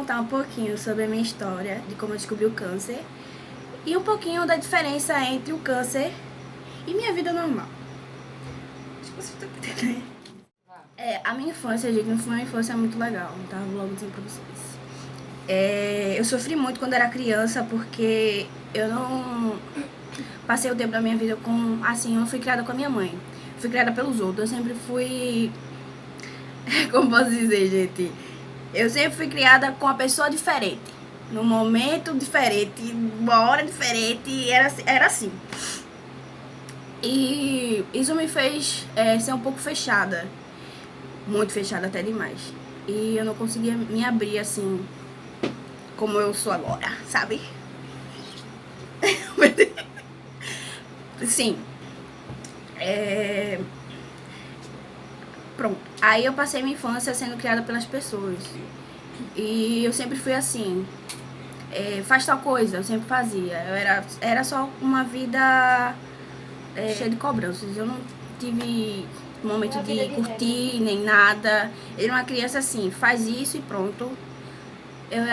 contar um pouquinho sobre a minha história, de como eu descobri o câncer e um pouquinho da diferença entre o câncer e minha vida normal. Acho que você tá entendendo. A minha infância, gente, não foi uma infância muito legal, tá? Vou logo dizer pra vocês. Eu sofri muito quando era criança porque eu não passei o tempo da minha vida com... Assim, eu não fui criada com a minha mãe. Fui criada pelos outros. Eu sempre fui... Como posso dizer, gente? Eu sempre fui criada com uma pessoa diferente. Num momento diferente, uma hora diferente. Era assim. E isso me fez ser um pouco fechada. Muito fechada até demais. E eu não conseguia me abrir assim, como eu sou agora, sabe? Sim. Pronto. Aí eu passei minha infância sendo criada pelas pessoas. E eu sempre fui assim. Faz tal coisa, eu sempre fazia. Era só uma vida cheia de cobranças. Eu não tive momento de curtir, nem nada. Eu era uma criança assim, faz isso e pronto. Eu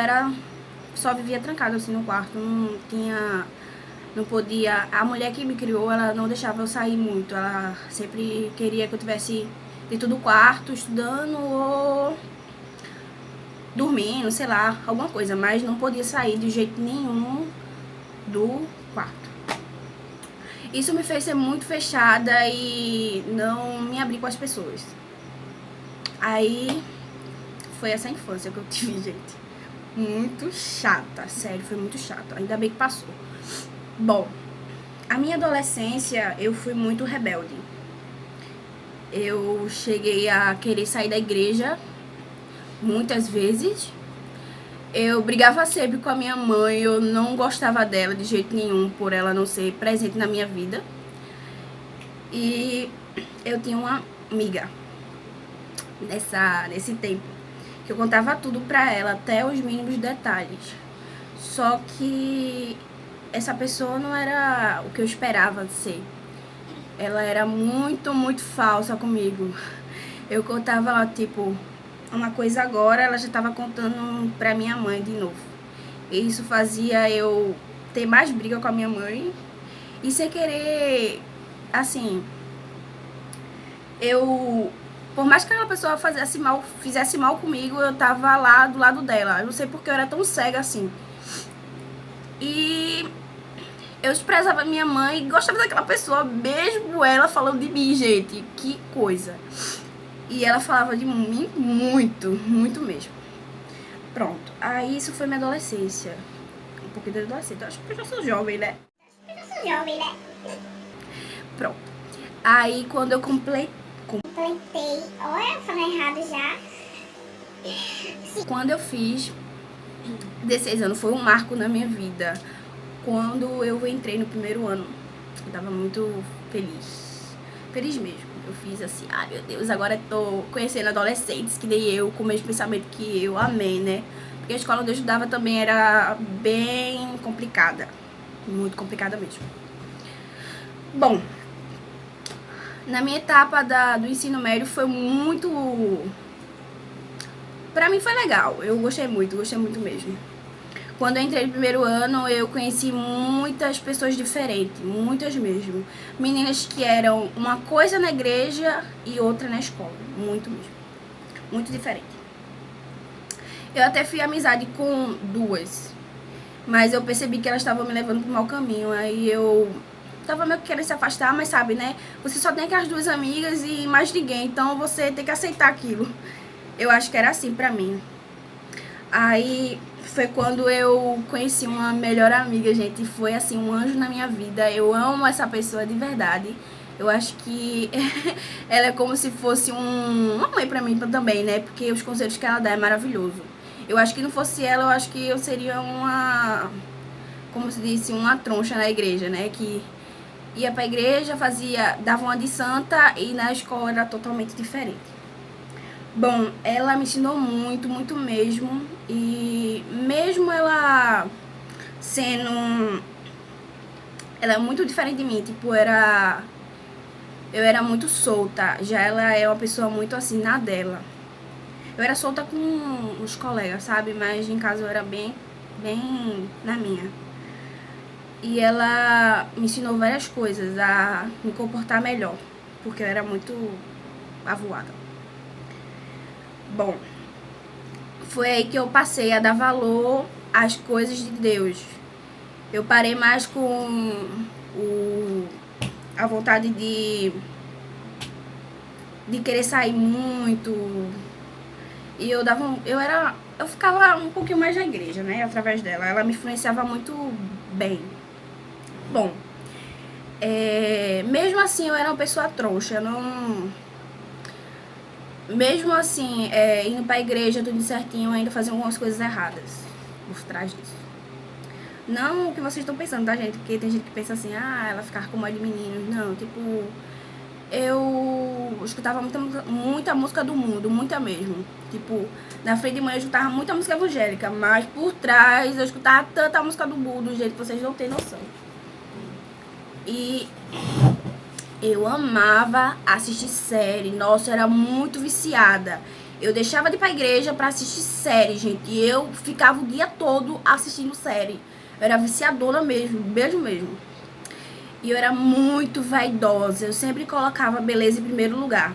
só vivia trancada assim no quarto. Não podia. A mulher que me criou, ela não deixava eu sair muito. Ela sempre queria que eu tivesse dentro do quarto, estudando ou dormindo, sei lá, alguma coisa. Mas não podia sair de jeito nenhum do quarto. Isso me fez ser muito fechada e não me abrir com as pessoas. Aí foi essa infância que eu tive, gente. Muito chata, sério, foi muito chata. Ainda bem que passou. Bom, a minha adolescência eu fui muito rebelde. Eu cheguei a querer sair da igreja muitas vezes. Eu brigava sempre com a minha mãe, eu não gostava dela de jeito nenhum por ela não ser presente na minha vida. E eu tinha uma amiga nesse tempo que eu contava tudo pra ela, até os mínimos detalhes. Só que essa pessoa não era o que eu esperava de ser. Ela era muito, muito falsa comigo. Eu contava, tipo, uma coisa agora, ela já tava contando pra minha mãe de novo. E isso fazia eu ter mais briga com a minha mãe. E sem querer, assim, por mais que aquela pessoa fizesse mal comigo, eu tava lá do lado dela. Eu não sei porque eu era tão cega assim. E eu desprezava minha mãe e gostava daquela pessoa, mesmo ela falando de mim, gente. Que coisa. E ela falava de mim muito, muito mesmo. Pronto. Aí isso foi minha adolescência. Um pouquinho da adolescência. Eu acho que eu já sou jovem, né? Pronto. Aí quando eu completei... Olha, falando errado já. Quando eu fiz 16 anos, foi um marco na minha vida. Quando eu entrei no primeiro ano, eu tava muito feliz. Feliz mesmo. Eu fiz assim, ai meu Deus, agora eu tô conhecendo adolescentes que nem eu, com o mesmo pensamento que eu, amém, né? Porque a escola onde eu estudava também era bem complicada. Muito complicada mesmo. Bom, na minha etapa do ensino médio foi muito... Pra mim foi legal, eu gostei muito mesmo. Quando eu entrei no primeiro ano, eu conheci muitas pessoas diferentes, muitas mesmo. Meninas que eram uma coisa na igreja e outra na escola, muito mesmo. Muito diferente. Eu até fiz amizade com duas, mas eu percebi que elas estavam me levando pro mau caminho. Aí eu tava meio que querendo se afastar, mas sabe, né? Você só tem aquelas duas amigas e mais ninguém, então você tem que aceitar aquilo. Eu acho que era assim pra mim. Aí foi quando eu conheci uma melhor amiga, gente. Foi assim, um anjo na minha vida. Eu amo essa pessoa de verdade. Eu acho que ela é como se fosse uma mãe pra mim também, né? Porque os conselhos que ela dá é maravilhoso. Eu acho que não fosse ela, eu acho que eu seria como se disse, uma troncha na igreja, né? Que ia pra igreja, dava uma de santa e na escola era totalmente diferente. Bom, ela me ensinou muito, muito mesmo. E mesmo ela sendo... Ela é muito diferente de mim, tipo, eu era muito solta. Já ela é uma pessoa muito assim, na dela. Eu era solta com os colegas, sabe? Mas em casa eu era bem na minha. E ela me ensinou várias coisas, a me comportar melhor, porque eu era muito avoada. Bom, foi aí que eu passei a dar valor às coisas de Deus. Eu parei mais com a vontade de querer sair muito. E eu ficava um pouquinho mais na igreja, né, através dela. Ela me influenciava muito bem. Bom, mesmo assim eu era uma pessoa trouxa, mesmo assim, indo pra igreja tudo certinho, eu ainda fazia algumas coisas erradas por trás disso. Não o que vocês estão pensando, tá, gente? Porque tem gente que pensa assim, ela ficava com mais de meninos. Não, tipo, eu escutava muita música do mundo, muita mesmo. Tipo, na frente de manhã eu escutava muita música evangélica, mas por trás eu escutava tanta música do mundo, do jeito que vocês não têm noção. E eu amava assistir série. Nossa, eu era muito viciada. Eu deixava de ir pra igreja pra assistir série, gente. E eu ficava o dia todo assistindo série. Eu era viciadora mesmo, mesmo. E eu era muito vaidosa. Eu sempre colocava a beleza em primeiro lugar.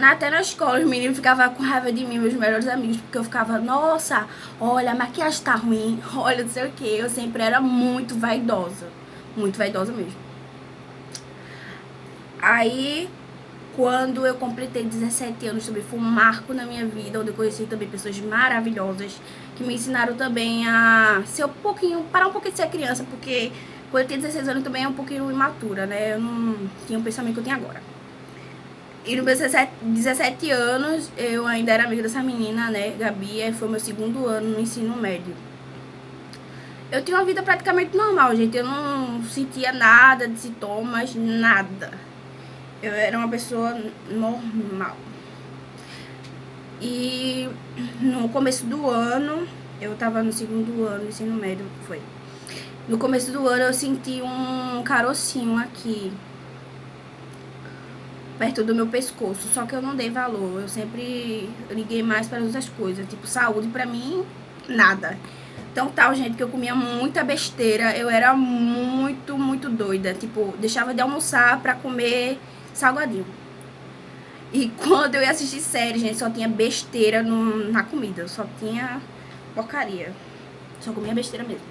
Até na escola, os meninos ficavam com raiva de mim, meus melhores amigos, porque eu ficava, nossa, olha, a maquiagem tá ruim, olha, não sei o que. Eu sempre era muito vaidosa mesmo. Aí, quando eu completei 17 anos, também foi um marco na minha vida, onde eu conheci também pessoas maravilhosas, que me ensinaram também a ser parar um pouquinho de ser criança, porque quando eu tinha 16 anos também é um pouquinho imatura, né? Eu não tinha o pensamento que eu tenho agora. E nos meus 17 anos, eu ainda era amiga dessa menina, né, Gabi, foi o meu segundo ano no ensino médio. Eu tinha uma vida praticamente normal, gente, eu não sentia nada de sintomas, nada. Eu era uma pessoa normal. E no começo do ano, eu tava no segundo ano do ensino médio, foi. No começo do ano eu senti um carocinho aqui, perto do meu pescoço, só que eu não dei valor. Eu sempre liguei mais para outras coisas, tipo saúde, pra mim, nada. Então tal, gente, que eu comia muita besteira, eu era muito doida, tipo, deixava de almoçar pra comer salgadinho. E quando eu ia assistir série, gente, só tinha besteira na comida, só tinha porcaria, só comia besteira mesmo.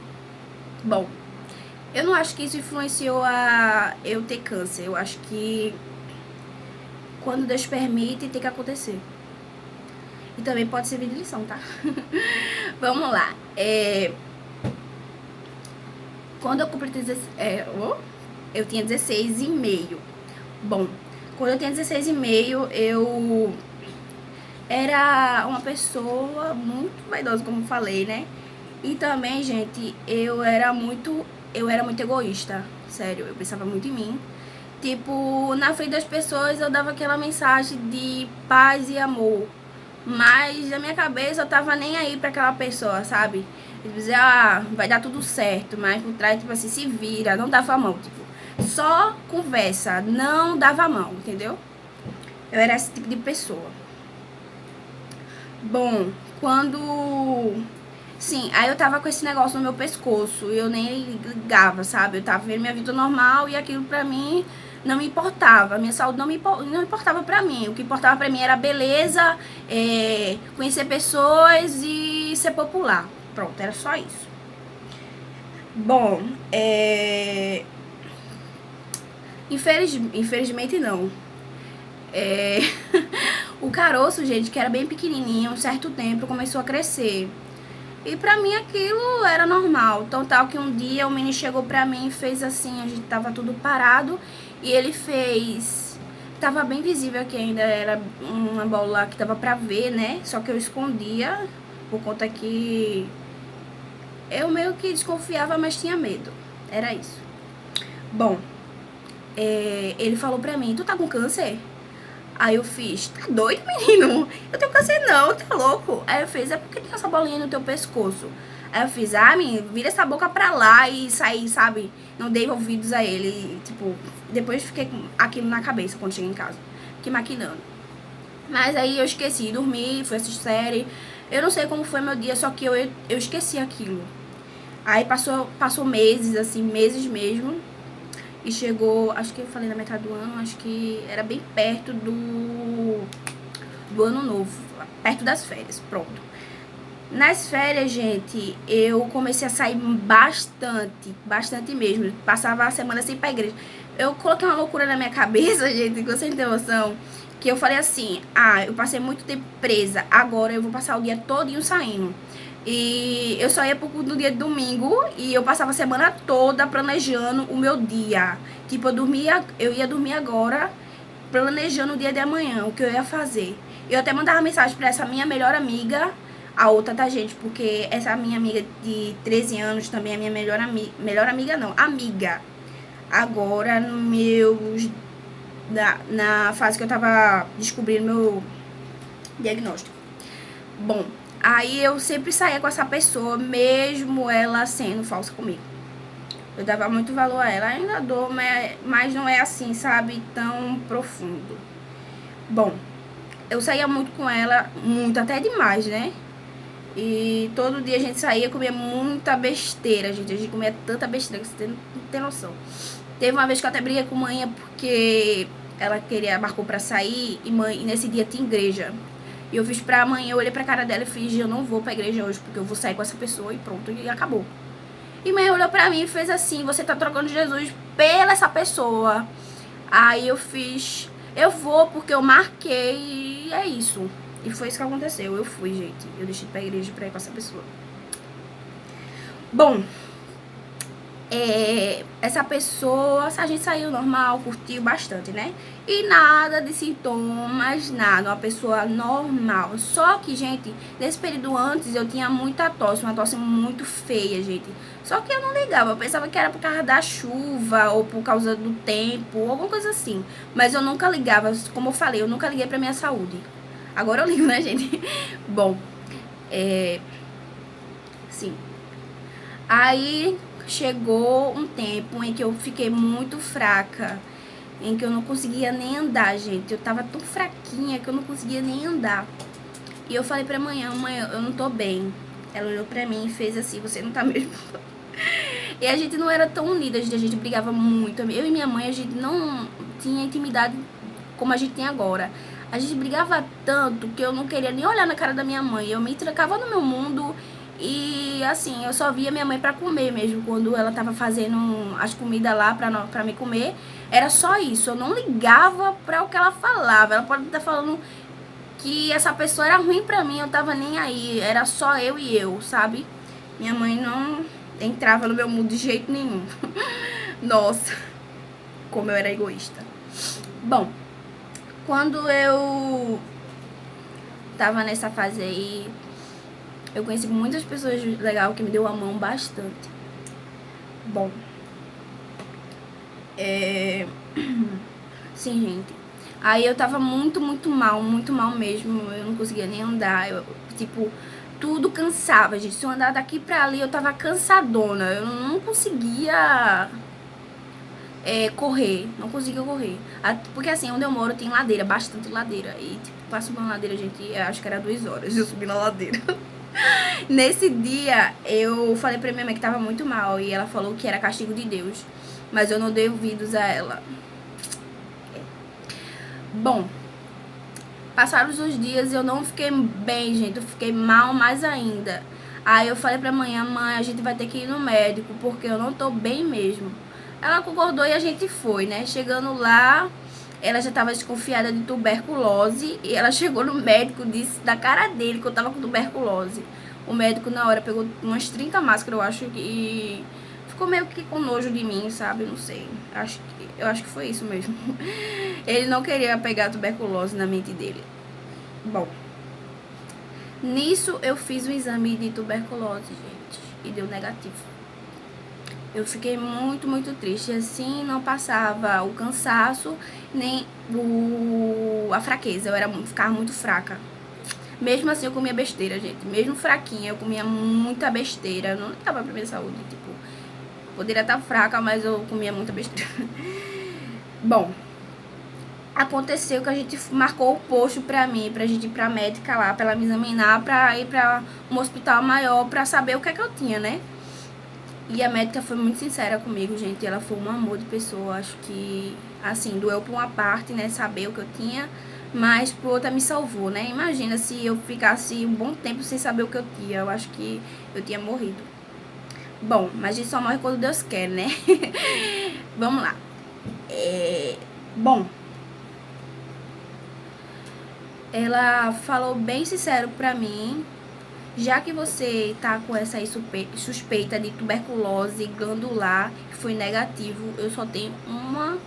Bom, eu não acho que isso influenciou a eu ter câncer, eu acho que quando Deus permite, tem que acontecer. E também pode servir de lição, tá? Vamos lá. Quando eu completei eu tinha 16,5. Bom, quando eu tinha 16,5, eu era uma pessoa muito vaidosa, como eu falei, né? E também, gente, eu era muito egoísta. Sério, eu pensava muito em mim. Tipo, na frente das pessoas eu dava aquela mensagem de paz e amor. Mas na minha cabeça eu tava nem aí pra aquela pessoa, sabe? Eu dizia, vai dar tudo certo. Mas por trás, tipo assim, se vira, não dava a mão. Tipo, só conversa, não dava a mão, entendeu? Eu era esse tipo de pessoa. Bom, sim, aí eu tava com esse negócio no meu pescoço e eu nem ligava, sabe? Eu tava vivendo minha vida normal e aquilo pra mim não me importava. Minha saúde não importava pra mim. O que importava pra mim era beleza, conhecer pessoas e ser popular. Pronto, era só isso. Bom, infelizmente não. O caroço, gente, que era bem pequenininho, um certo tempo começou a crescer. E pra mim aquilo era normal. Então tal que um dia o menino chegou pra mim e fez assim, a gente tava tudo parado. E ele fez... Tava bem visível que ainda era uma bola que dava pra ver, né? Só que eu escondia, por conta que eu meio que desconfiava, mas tinha medo. Era isso. Bom, ele falou pra mim, tu tá com câncer? Aí eu fiz, tá doido, menino? Eu tenho câncer não, tá louco? Aí eu fiz, é porque tem essa bolinha no teu pescoço. Aí eu fiz, menino, vira essa boca pra lá e saí, sabe? Não dei ouvidos a ele, tipo, depois fiquei com aquilo na cabeça quando cheguei em casa. Fiquei maquinando. Mas aí eu esqueci, dormi, fui assistir série. Eu não sei como foi meu dia, só que eu esqueci aquilo. Aí passou meses, assim, meses mesmo. E chegou, acho que eu falei na metade do ano, acho que era bem perto do ano novo, perto das férias, pronto. Nas férias, gente, eu comecei a sair bastante mesmo. Passava a semana sem ir pra igreja. Eu coloquei uma loucura na minha cabeça, gente, que você não tem noção. Que eu falei assim, eu passei muito tempo presa, agora eu vou passar o dia todinho saindo. E eu só ia pro culto no dia de domingo e eu passava a semana toda planejando o meu dia. Tipo, eu ia dormir agora, planejando o dia de amanhã, o que eu ia fazer. Eu até mandava mensagem pra essa minha melhor amiga, a outra da gente, porque essa minha amiga de 13 anos também é minha melhor amiga não, amiga. Agora, na fase que eu tava descobrindo meu diagnóstico. Bom, aí eu sempre saía com essa pessoa, mesmo ela sendo falsa comigo. Eu dava muito valor a ela, ainda dou, mas não é assim, sabe, tão profundo. Bom, eu saía muito com ela, muito, até demais, né? E todo dia a gente saía, comia muita besteira, gente. A gente comia tanta besteira que você não tem noção. Teve uma vez que eu até briguei com a mãe porque ela marcou pra sair e nesse dia tinha igreja. E eu fiz pra mãe, eu olhei pra cara dela e fiz, eu não vou pra igreja hoje porque eu vou sair com essa pessoa e pronto, e acabou. E mãe olhou pra mim e fez assim, você tá trocando Jesus pela essa pessoa. Aí eu fiz, eu vou porque eu marquei e é isso. E foi isso que aconteceu, eu fui, gente. Eu deixei pra igreja pra ir com essa pessoa. Bom, essa pessoa, a gente saiu normal, curtiu bastante, né? E nada de sintomas, nada, uma pessoa normal. Só que, gente, nesse período antes eu tinha muita tosse, uma tosse muito feia, gente. Só que eu não ligava, eu pensava que era por causa da chuva ou por causa do tempo, alguma coisa assim. Mas eu nunca ligava, como eu falei, eu nunca liguei pra minha saúde. Agora eu ligo, né, gente? Bom, sim. Aí chegou um tempo em que eu fiquei muito fraca, em que eu não conseguia nem andar, gente. Eu tava tão fraquinha que eu não conseguia nem andar. E eu falei pra mãe, eu não tô bem. Ela olhou pra mim e fez assim, você não tá mesmo. E a gente não era tão unida, a gente brigava muito. Eu e minha mãe, a gente não tinha intimidade como a gente tem agora. A gente brigava tanto que eu não queria nem olhar na cara da minha mãe. Eu me trancava no meu mundo e, assim, eu só via minha mãe pra comer mesmo. Quando ela tava fazendo as comidas lá pra me comer, era só isso. Eu não ligava pra o que ela falava. Ela pode estar falando que essa pessoa era ruim pra mim, eu tava nem aí. Era só eu e eu, sabe? Minha mãe não entrava no meu mundo de jeito nenhum. Nossa, como eu era egoísta. Bom, quando eu tava nessa fase aí, eu conheci muitas pessoas legais que me deu a mão bastante. Bom, sim, gente. Aí eu tava muito mal mesmo. Eu não conseguia nem andar. Tipo, tudo cansava, gente. Se eu andar daqui pra ali, eu tava cansadona. Eu não conseguia correr. Não conseguia correr. Porque assim, onde eu moro tem ladeira, bastante ladeira. E tipo, pra subir uma ladeira, gente, eu acho que era 2 horas eu subi na ladeira. Nesse dia, eu falei pra minha mãe que tava muito mal. E ela falou que era castigo de Deus. Mas eu não dei ouvidos a ela. Bom, passaram os dias e eu não fiquei bem, gente. Eu fiquei mal mais ainda. Aí eu falei pra mãe, a gente vai ter que ir no médico, porque eu não tô bem mesmo. Ela concordou e a gente foi, né? Chegando lá, ela já tava desconfiada de tuberculose. E ela chegou no médico, disse da cara dele que eu tava com tuberculose. O médico na hora pegou umas 30 máscaras, eu acho, e ficou meio que com nojo de mim, sabe? Não sei. Eu acho que foi isso mesmo. Ele não queria pegar tuberculose na mente dele. Bom, nisso eu fiz o exame de tuberculose, gente, e deu negativo. Eu fiquei muito triste. Assim, não passava o cansaço, nem a fraqueza. Ficava muito fraca. Mesmo assim, eu comia besteira, gente. Mesmo fraquinha, eu comia muita besteira. Eu não tava pra minha saúde, tipo, poderia estar fraca, mas eu comia muita besteira. Bom, aconteceu que a gente marcou o posto pra mim, pra gente ir pra médica lá, pra ela me examinar, pra ir pra um hospital maior, pra saber o que é que eu tinha, né? E a médica foi muito sincera comigo, gente, ela foi um amor de pessoa, acho que, assim, doeu por uma parte, né, saber o que eu tinha, mas por outra me salvou, né? Imagina se eu ficasse um bom tempo sem saber o que eu tinha, eu acho que eu tinha morrido. Bom, mas a gente só morre quando Deus quer, né? Vamos lá. Bom, ela falou bem sincero pra mim, já que você tá com essa suspeita de tuberculose glandular, que foi negativo, eu só tenho uma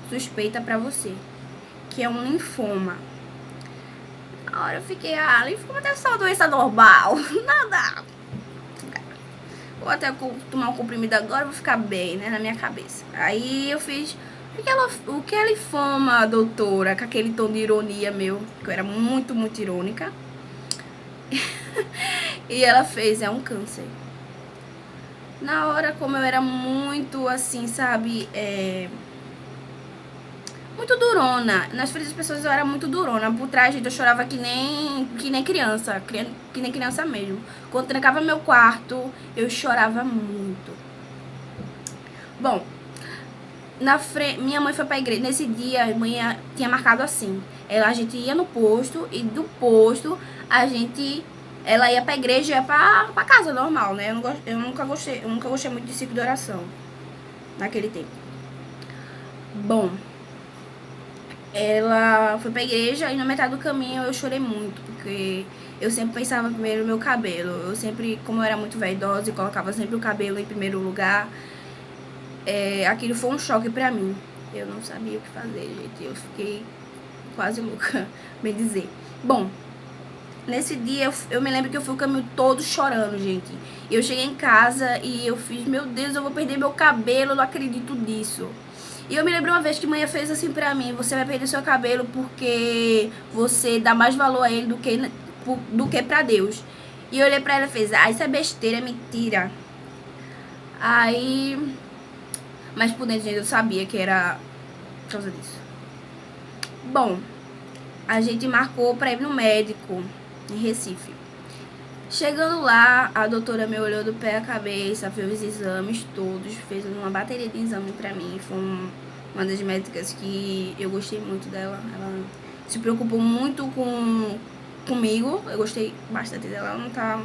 suspeita pra você, que é um linfoma. Na hora eu fiquei, linfoma deve ser uma doença normal, nada. Vou até tomar um comprimido agora, vou ficar bem, né, na minha cabeça. Aí eu fiz, o que é linfoma, doutora? Com aquele tom de ironia meu, que eu era muito, muito irônica. E ela fez, é um câncer. Na hora, como eu era muito, assim, sabe, muito durona. Nas frente das pessoas eu era muito durona. Por trás, gente, eu chorava que nem criança. Que nem criança mesmo. Quando trancava meu quarto, eu chorava muito. Bom, minha mãe foi pra igreja. Nesse dia, a mãe tinha marcado assim. A gente ia no posto e do posto ela ia pra igreja e ia pra casa normal, né? Eu nunca gostei muito de ciclo de oração naquele tempo. Bom, ela foi pra igreja e na metade do caminho eu chorei muito, porque eu sempre pensava primeiro no meu cabelo. Eu sempre, como eu era muito vaidosa e colocava sempre o cabelo em primeiro lugar, aquilo foi um choque pra mim. Eu não sabia o que fazer, gente. Eu fiquei quase louca, bem dizer. Bom, nesse dia eu me lembro que eu fui o caminho todo chorando, gente. Eu cheguei em casa e eu fiz, meu Deus, eu vou perder meu cabelo, eu não acredito nisso. E eu me lembro uma vez que mãe fez assim pra mim, você vai perder seu cabelo porque você dá mais valor a ele do que pra Deus. E eu olhei pra ela e fez, isso é besteira, é mentira. Aí, mas por dentro, gente, eu sabia que era por causa disso. Bom, a gente marcou pra ir no médico em Recife. Chegando lá, a doutora me olhou do pé à cabeça, fez os exames todos, fez uma bateria de exame pra mim. Foi uma das médicas que eu gostei muito dela. Ela se preocupou muito comigo. Eu gostei bastante dela. Ela não tá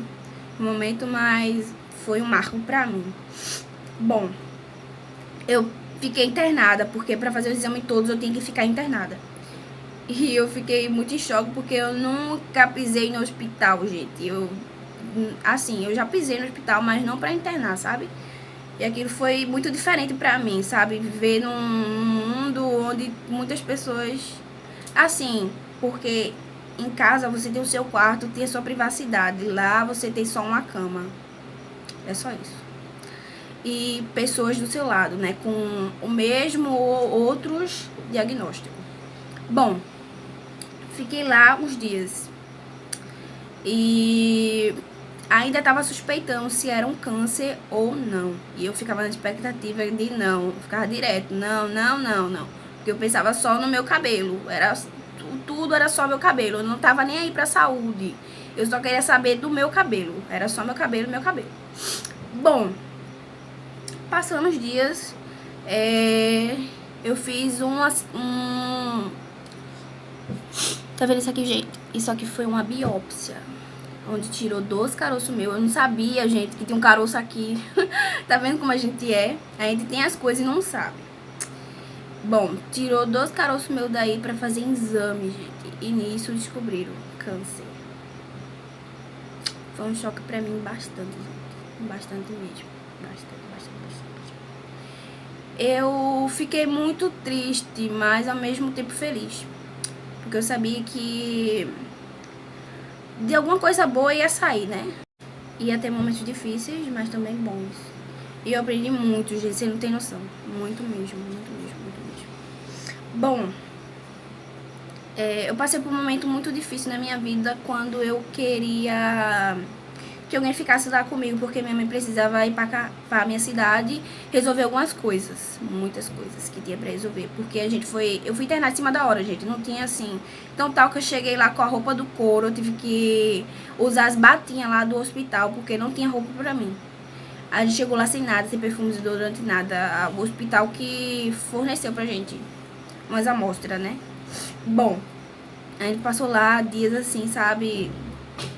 no momento, mas foi um marco pra mim. Bom, eu fiquei internada, porque pra fazer os exames todos eu tinha que ficar internada. E eu fiquei muito em choque, porque eu nunca pisei no hospital, gente. Eu já pisei no hospital, mas não pra internar, sabe? E aquilo foi muito diferente pra mim, sabe? Viver num mundo onde muitas pessoas... Assim, porque em casa você tem o seu quarto, tem a sua privacidade. Lá você tem só uma cama. É só isso. E pessoas do seu lado, né? Com o mesmo ou outros diagnósticos. Bom, fiquei lá uns dias. E ainda tava suspeitando se era um câncer ou não. E eu ficava na expectativa de não. Eu ficava direto, não. Porque eu pensava só no meu cabelo. Tudo era só meu cabelo. Eu não tava nem aí pra saúde. Eu só queria saber do meu cabelo. Era só meu cabelo. Bom, passando os dias, eu fiz Tá vendo isso aqui, gente? Isso aqui foi uma biópsia, onde tirou 12 caroços meus. Eu não sabia, gente, que tinha um caroço aqui. Tá vendo como a gente é? A gente tem as coisas e não sabe. Bom, tirou 12 caroços meus daí pra fazer exame, gente. E nisso descobriram câncer. Foi um choque pra mim bastante, gente. Bastante mesmo. Bastante. Eu fiquei muito triste, mas ao mesmo tempo feliz. Porque eu sabia que de alguma coisa boa ia sair, né? Ia ter momentos difíceis, mas também bons. E eu aprendi muito, gente, você não tem noção. Muito mesmo. Bom, eu passei por um momento muito difícil na minha vida quando eu queria que alguém ficasse lá comigo, porque minha mãe precisava ir pra minha cidade resolver algumas coisas, muitas coisas que tinha pra resolver, porque eu fui internada em cima da hora, gente, não tinha assim, então tal que eu cheguei lá com a roupa do couro, eu tive que usar as batinhas lá do hospital, porque não tinha roupa pra mim. A gente chegou lá sem nada, sem perfume, desodorante, nada, o hospital que forneceu pra gente umas amostras, né? Bom, a gente passou lá dias assim, sabe,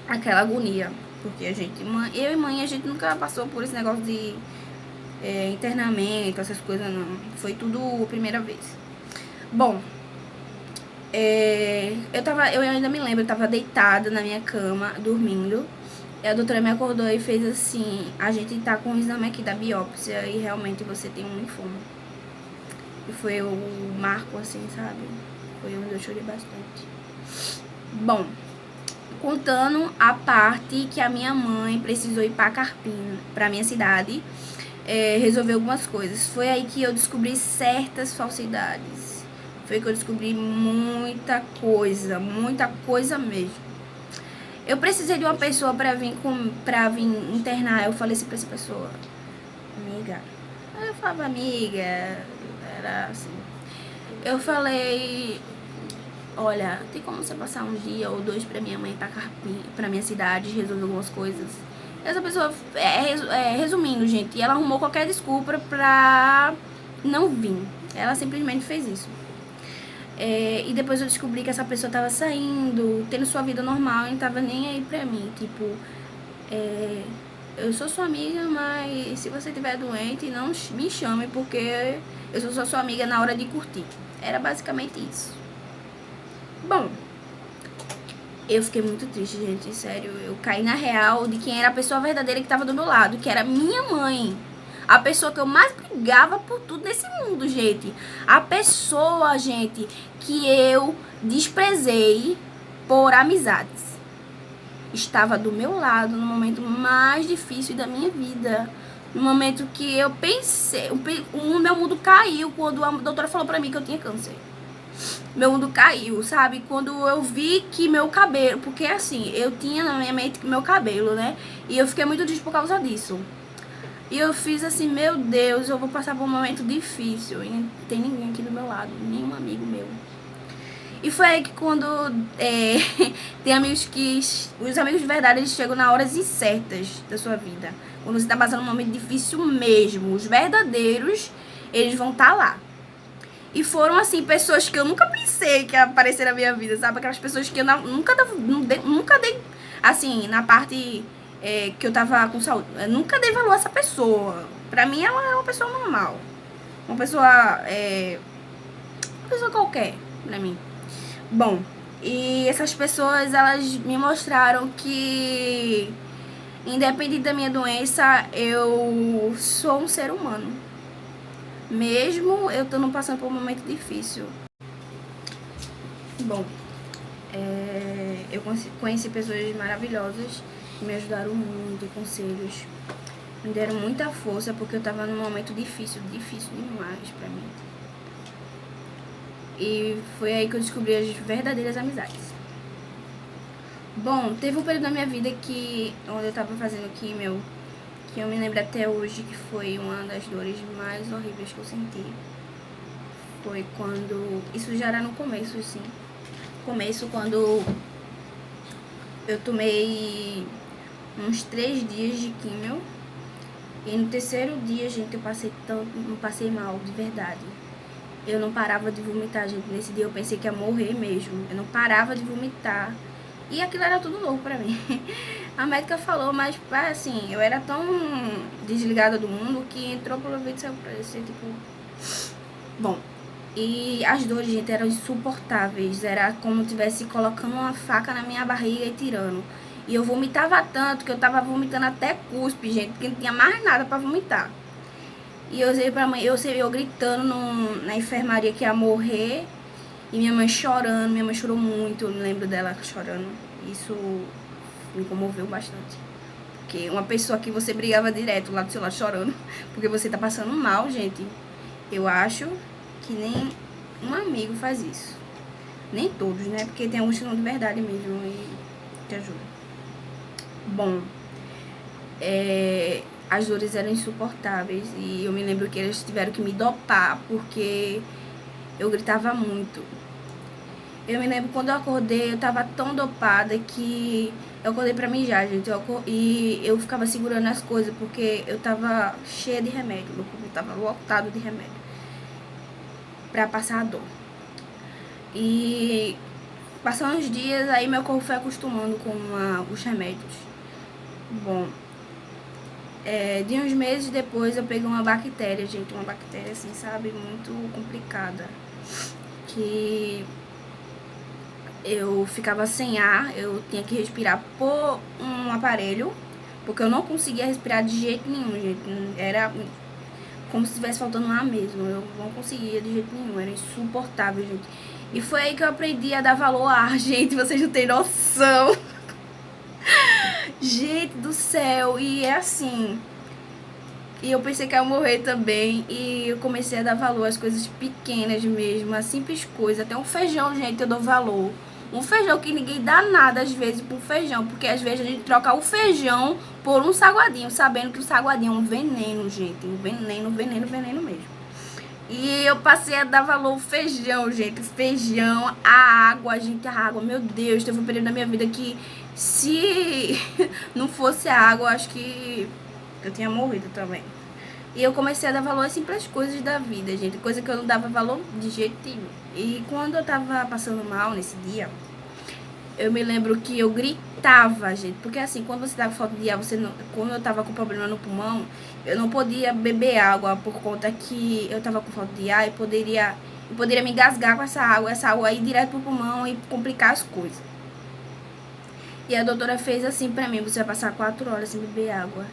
aquela agonia. Porque eu e mãe, a gente nunca passou por esse negócio de internamento, essas coisas não. Foi tudo a primeira vez. Bom, eu ainda me lembro, eu tava deitada na minha cama, dormindo. E a doutora me acordou e fez assim, a gente tá com o exame aqui da biópsia e realmente você tem um linfoma. E foi o marco, assim, sabe? Foi onde eu chorei bastante. Bom, contando a parte que a minha mãe precisou ir pra Carpina, pra minha cidade, resolver algumas coisas. Foi aí que eu descobri certas falsidades. Foi que eu descobri muita coisa mesmo. Eu precisei de uma pessoa pra vir internar. Eu falei assim pra essa pessoa, amiga. Eu falava amiga, era assim. Eu falei, olha, tem como você passar um dia ou dois pra minha mãe pra minha cidade, resolver algumas coisas? Essa pessoa, resumindo, gente, ela arrumou qualquer desculpa pra não vir. Ela simplesmente fez isso. E depois eu descobri que essa pessoa tava saindo, tendo sua vida normal e não tava nem aí pra mim. Tipo, eu sou sua amiga, mas se você estiver doente, não me chame, porque eu sou só sua amiga na hora de curtir. Era basicamente isso. Bom, eu fiquei muito triste, gente, sério. Eu caí na real de quem era a pessoa verdadeira que tava do meu lado, que era minha mãe. A pessoa que eu mais brigava por tudo nesse mundo, gente. A pessoa, gente, que eu desprezei por amizades. Estava do meu lado no momento mais difícil da minha vida. No momento que eu pensei, o meu mundo caiu quando a doutora falou pra mim que eu tinha câncer. Meu mundo caiu, sabe? Quando eu vi que meu cabelo, porque assim, eu tinha na minha mente meu cabelo, né? E eu fiquei muito triste por causa disso. E eu fiz assim, meu Deus, eu vou passar por um momento difícil. E não tem ninguém aqui do meu lado, nenhum amigo meu. E foi aí que quando tem amigos que... Os amigos de verdade, eles chegam na horas incertas da sua vida. Quando você tá passando um momento difícil mesmo. Os verdadeiros, eles vão estar lá. E foram, assim, pessoas que eu nunca pensei que ia aparecer na minha vida, sabe? Aquelas pessoas que eu nunca dei, assim, na parte que eu tava com saúde. Eu nunca dei valor a essa pessoa. Pra mim, ela é uma pessoa normal. Uma pessoa qualquer, pra mim. Bom, e essas pessoas, elas me mostraram que, independente da minha doença, eu sou um ser humano. Mesmo eu estando passando por um momento difícil. Bom, eu conheci pessoas maravilhosas que me ajudaram muito, conselhos. Me deram muita força porque eu tava num momento difícil demais pra mim. E foi aí que eu descobri as verdadeiras amizades. Bom, teve um período na minha vida onde eu tava fazendo químio, que eu me lembro até hoje que foi uma das dores mais horríveis que eu senti. Foi quando... Isso já era no começo, assim. Começo, quando eu tomei uns 3 dias de químio. E no terceiro dia, gente, não passei mal, de verdade. Eu não parava de vomitar, gente. Nesse dia eu pensei que ia morrer mesmo. Eu não parava de vomitar. E aquilo era tudo novo pra mim. A médica falou, mas assim, eu era tão desligada do mundo que entrou pelo vídeo e saiu pra ser tipo... Bom, e as dores, gente, eram insuportáveis. Era como se estivesse colocando uma faca na minha barriga e tirando. E eu vomitava tanto que eu tava vomitando até cuspe, gente, porque não tinha mais nada pra vomitar. E eu sei pra mãe, eu gritando na enfermaria que ia morrer. E minha mãe chorando, minha mãe chorou muito, eu me lembro dela chorando. Isso me comoveu bastante. Porque uma pessoa que você brigava direto lá do seu lado chorando, porque você tá passando mal, gente. Eu acho que nem um amigo faz isso. Nem todos, né? Porque tem alguns que não de verdade mesmo e te ajudam. Bom, as dores eram insuportáveis. E eu me lembro que eles tiveram que me dopar, porque eu gritava muito. Eu me lembro quando eu acordei, eu tava tão dopada que eu acordei pra mijar, gente. E eu ficava segurando as coisas, porque eu tava cheia de remédio. Meu corpo tava lotado de remédio pra passar a dor. E passando os dias, aí meu corpo foi acostumando com os remédios. Bom, de uns meses depois eu peguei uma bactéria, gente. Uma bactéria, assim, sabe, muito complicada. Que eu ficava sem ar, eu tinha que respirar por um aparelho, porque eu não conseguia respirar de jeito nenhum, gente. Era como se estivesse faltando ar mesmo, eu não conseguia de jeito nenhum, era insuportável, gente. E foi aí que eu aprendi a dar valor ao ar, gente, vocês não têm noção. Gente do céu, e é assim... E eu pensei que ia morrer também. E eu comecei a dar valor às coisas pequenas mesmo, a simples coisa. Até um feijão, gente, eu dou valor. Um feijão que ninguém dá nada às vezes por feijão. Porque às vezes a gente troca o feijão por um saguadinho, sabendo que o saguadinho é um veneno, gente. Um veneno, veneno, veneno mesmo. E eu passei a dar valor ao feijão, gente. O feijão, a água, gente, a água. Meu Deus, teve um período na minha vida que se não fosse a água, eu acho que eu tinha morrido também. E eu comecei a dar valor às simples coisas da vida, gente. Coisa que eu não dava valor de jeito nenhum. E quando eu tava passando mal nesse dia, eu me lembro que eu gritava, gente. Porque assim, quando você tá com falta de ar, quando eu tava com problema no pulmão, eu não podia beber água por conta que eu tava com falta de ar e poderia me engasgar com essa água ir direto pro pulmão e complicar as coisas. E a doutora fez assim pra mim: você vai passar 4 horas sem beber água.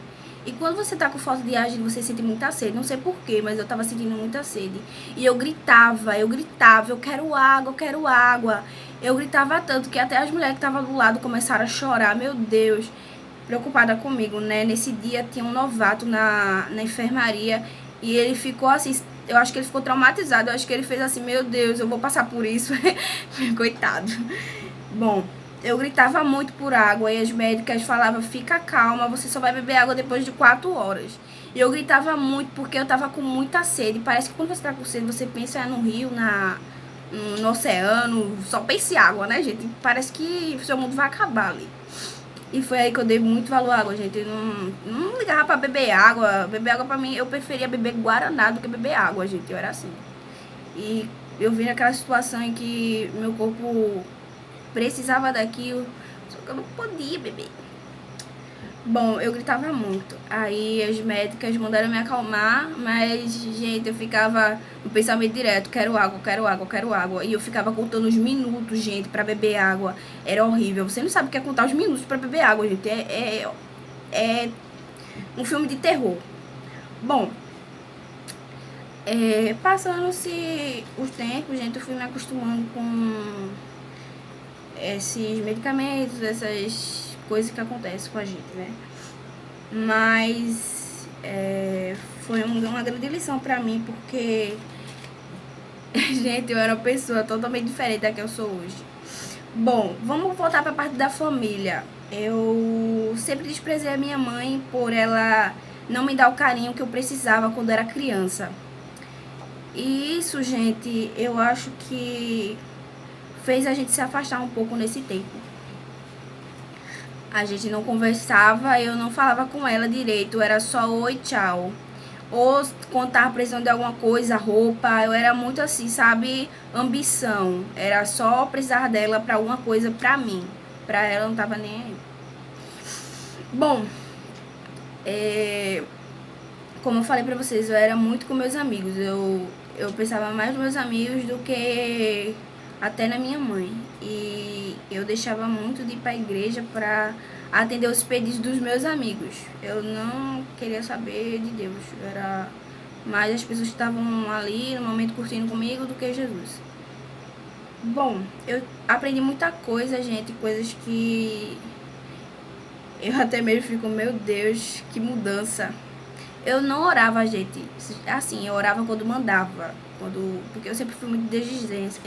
E quando você tá com falta de ar, você sente muita sede. Não sei porquê, mas eu tava sentindo muita sede. E eu gritava, eu quero água, eu quero água. Eu gritava tanto que até as mulheres que estavam do lado começaram a chorar. Meu Deus, preocupada comigo, né? Nesse dia tinha um novato na enfermaria e ele ficou assim... Eu acho que ele ficou traumatizado. Eu acho que ele fez assim: meu Deus, eu vou passar por isso. Coitado. Bom... Eu gritava muito por água e as médicas falavam: fica calma, você só vai beber água depois de 4 horas. E eu gritava muito porque eu tava com muita sede. Parece que quando você tá com sede, você pensa no rio, no oceano, só pensa em água, né, gente? Parece que o seu mundo vai acabar ali. E foi aí que eu dei muito valor à água, gente. Eu não ligava pra beber água. Beber água pra mim, eu preferia beber guaraná do que beber água, gente. Eu era assim. E eu vi naquela situação em que meu corpo precisava daquilo, só que eu não podia beber. Bom, eu gritava muito. Aí as médicas mandaram me acalmar, mas, gente, eu ficava no pensamento direto: quero água, quero água, quero água. E eu ficava contando os minutos, gente, pra beber água. Era horrível. Você não sabe o que é contar os minutos pra beber água, gente. É um filme de terror. Bom, passando-se os tempos, gente, eu fui me acostumando com esses medicamentos, essas coisas que acontecem com a gente, né? Mas foi uma grande lição pra mim, porque gente, eu era uma pessoa totalmente diferente da que eu sou hoje. Bom, vamos voltar pra parte da família. Eu sempre desprezei a minha mãe por ela não me dar o carinho que eu precisava quando era criança. E isso, gente, eu acho que fez a gente se afastar um pouco nesse tempo. A gente não conversava, eu não falava com ela direito, era só oi, tchau. Ou quando tava precisando de alguma coisa, roupa, eu era muito assim, sabe, ambição. Era só precisar dela pra alguma coisa pra mim. Pra ela não tava nem aí. Bom, como eu falei pra vocês, eu era muito com meus amigos. Eu pensava mais nos meus amigos do que até na minha mãe. E eu deixava muito de ir pra igreja pra atender os pedidos dos meus amigos. Eu não queria saber de Deus. Era mais as pessoas que estavam ali no momento curtindo comigo do que Jesus. Bom, eu aprendi muita coisa, gente. Coisas que eu até mesmo fico: meu Deus, que mudança. Eu não orava, gente, assim, eu orava quando mandava, porque eu sempre fui muito de exigência,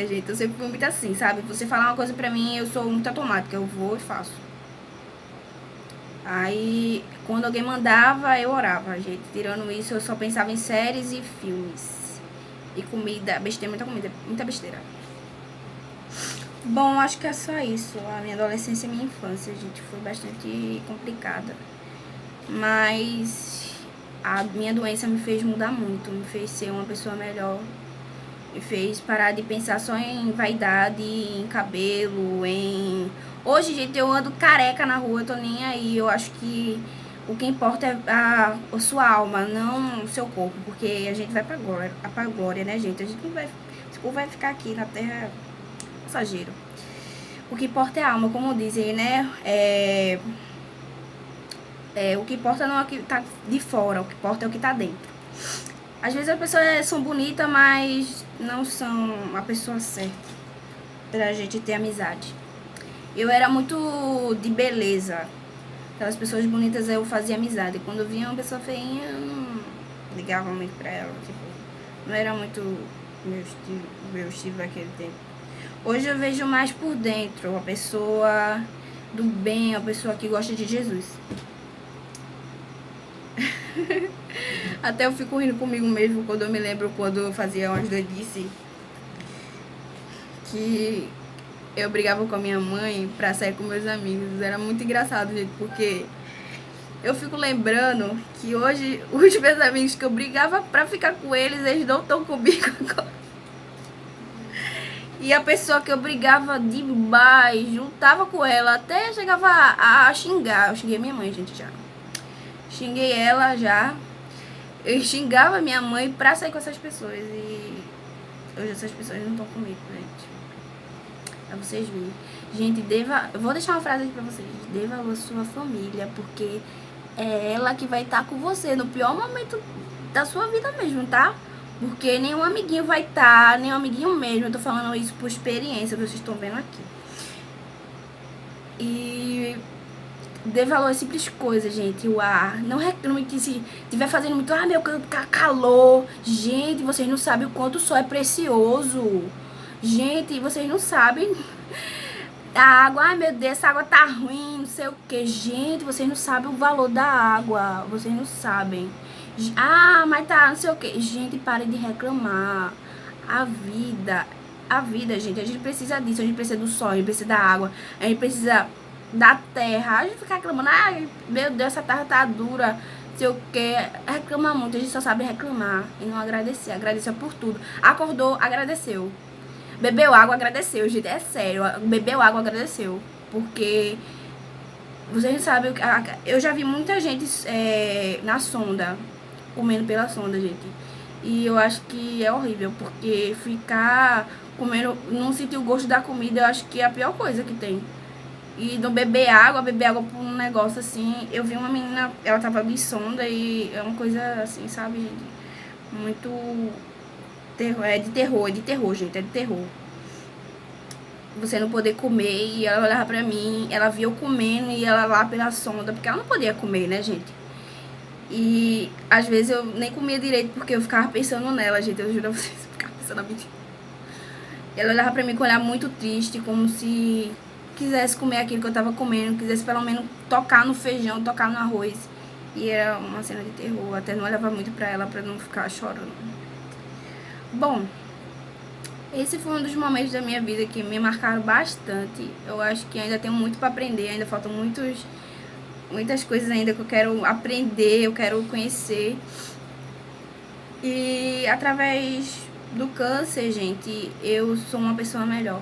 gente, eu sempre fui muito assim, sabe? Você falar uma coisa pra mim, eu sou muito automática, eu vou e faço. Aí, quando alguém mandava, eu orava, gente. Tirando isso, eu só pensava em séries e filmes. E comida, besteira, muita comida, muita besteira. Bom, acho que é só isso. A minha adolescência e minha infância, gente, foi bastante complicada. Mas a minha doença me fez mudar muito, me fez ser uma pessoa melhor. Me fez parar de pensar só em vaidade, em cabelo, em... Hoje, gente, eu ando careca na rua, eu tô nem aí. Eu acho que o que importa é a sua alma, não o seu corpo. Porque a gente vai pra glória, né, gente? A gente não vai... Esse povo vai ficar aqui na terra passageiro. O que importa é a alma, como dizem, né? O que importa não é o que tá de fora, o que importa é o que tá dentro. Às vezes as pessoas são bonitas, mas não são a pessoa certa pra gente ter amizade. Eu era muito de beleza. Aquelas pessoas bonitas eu fazia amizade. Quando eu via uma pessoa feinha, eu não ligava muito pra ela. Tipo, não era muito meu estilo daquele tempo. Hoje eu vejo mais por dentro, a pessoa do bem, a pessoa que gosta de Jesus. Até eu fico rindo comigo mesmo quando eu me lembro quando eu fazia umas doidices. Que eu brigava com a minha mãe pra sair com meus amigos. Era muito engraçado, gente, porque eu fico lembrando que hoje os meus amigos que eu brigava pra ficar com eles, eles não estão comigo agora. E a pessoa que eu brigava demais, juntava com ela, até chegava a xingar. Eu xinguei minha mãe, gente, já. Xinguei ela já. Eu xingava minha mãe pra sair com essas pessoas. E hoje essas pessoas não estão comigo, gente. Pra vocês verem. Gente, eu vou deixar uma frase aqui pra vocês. Dê valor à sua família, porque é ela que vai estar com você no pior momento da sua vida mesmo, tá? Porque nenhum amiguinho vai estar, nenhum amiguinho mesmo. Eu tô falando isso por experiência, vocês estão vendo aqui. E dê valor a simples coisas, gente. O ar. Não reclame que se estiver fazendo muito, meu calor. Gente, vocês não sabem o quanto o sol é precioso. Gente, vocês não sabem. A água, ai meu Deus, essa água tá ruim, não sei o que. Gente, vocês não sabem o valor da água. Vocês não sabem. Ah, mas tá, não sei o que. Gente, parem de reclamar. A vida, gente, a gente precisa disso. A gente precisa do sol, a gente precisa da água, a gente precisa da terra. A gente fica reclamando, ai meu Deus, essa terra tá dura, não sei o que. Reclama muito, a gente só sabe reclamar e não agradecer. Agradecer por tudo. Acordou, agradeceu. Bebeu água, agradeceu, gente, é sério. Bebeu água, agradeceu. Porque vocês não sabem, eu já vi muita gente na sonda, comendo pela sonda, gente. E eu acho que é horrível, porque ficar comendo, não sentir o gosto da comida, eu acho que é a pior coisa que tem. E não beber água por um negócio assim. Eu vi uma menina, ela tava de sonda e é uma coisa assim, sabe, gente? Muito terror, é de terror, gente, é de terror. Você não poder comer e ela olhava pra mim, ela via eu comendo e ela lá pela sonda, porque ela não podia comer, né, gente? E às vezes eu nem comia direito porque eu ficava pensando nela, gente, eu juro a vocês, eu ficava pensando na mentira. Ela olhava pra mim com um olhar muito triste, como se quisesse comer aquilo que eu tava comendo, quisesse pelo menos tocar no feijão, tocar no arroz. E era uma cena de terror, até não olhava muito pra ela pra não ficar chorando. Bom, esse foi um dos momentos da minha vida que me marcaram bastante. Eu acho que ainda tenho muito pra aprender, ainda faltam muitas coisas ainda que eu quero aprender, eu quero conhecer. E através do câncer, gente, eu sou uma pessoa melhor.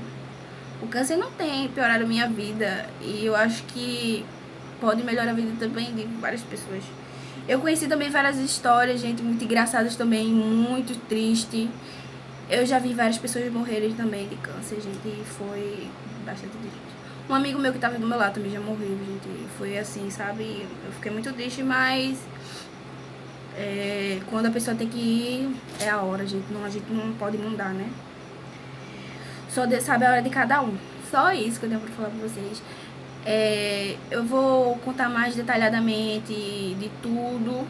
O câncer não tem piorado a minha vida e eu acho que pode melhorar a vida também de várias pessoas. Eu conheci também várias histórias, gente, muito engraçadas também, muito triste. Eu já vi várias pessoas morrerem também de câncer, gente, e foi bastante triste. Um amigo meu que tava do meu lado também já morreu, gente, e foi assim, sabe? Eu fiquei muito triste, mas quando a pessoa tem que ir, é a hora, gente. Não, a gente não pode mudar, né? Só Deus sabe a hora de cada um. Só isso que eu tenho pra falar pra vocês. Eu vou contar mais detalhadamente de tudo,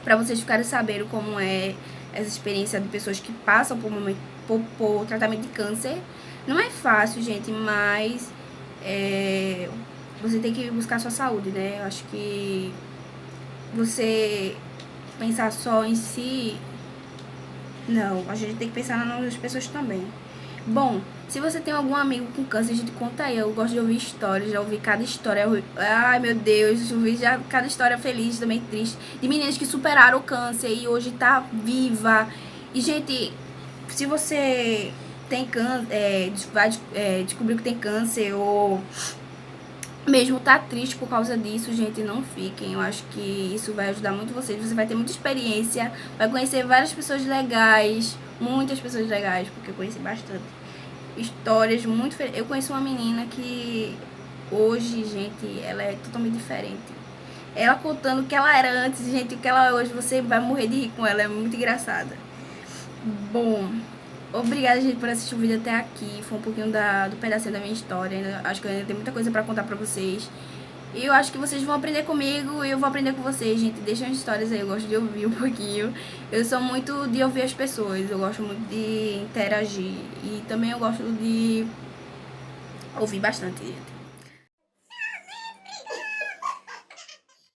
pra vocês ficarem sabendo como é essa experiência de pessoas que passam por tratamento de câncer. Não é fácil, gente, mas você tem que buscar a sua saúde, né? Eu acho que você pensar só em si, não, a gente tem que pensar nas pessoas também. Bom, se você tem algum amigo com câncer, a gente conta aí. Eu gosto de ouvir histórias, já ouvi cada história. Ai, meu Deus, eu ouvi já cada história feliz, também triste. De meninas que superaram o câncer e hoje tá viva. E, gente, se você tem câncer, vai descobrir que tem câncer ou mesmo tá triste por causa disso, gente, não fiquem. Eu acho que isso vai ajudar muito vocês. Você vai ter muita experiência, vai conhecer várias pessoas legais, muitas pessoas legais, porque eu conheci bastante. Histórias muito... Eu conheço uma menina que hoje, gente, ela é totalmente diferente. Ela contando o que ela era antes, gente, o que ela é hoje, você vai morrer de rir com ela, é muito engraçada. Bom, obrigada, gente, por assistir o vídeo até aqui. Foi um pouquinho do pedacinho da minha história. Acho que eu ainda tenho muita coisa pra contar pra vocês. E eu acho que vocês vão aprender comigo e eu vou aprender com vocês, gente. Deixem as histórias aí, eu gosto de ouvir um pouquinho. Eu sou muito de ouvir as pessoas, eu gosto muito de interagir. E também eu gosto de ouvir bastante, gente.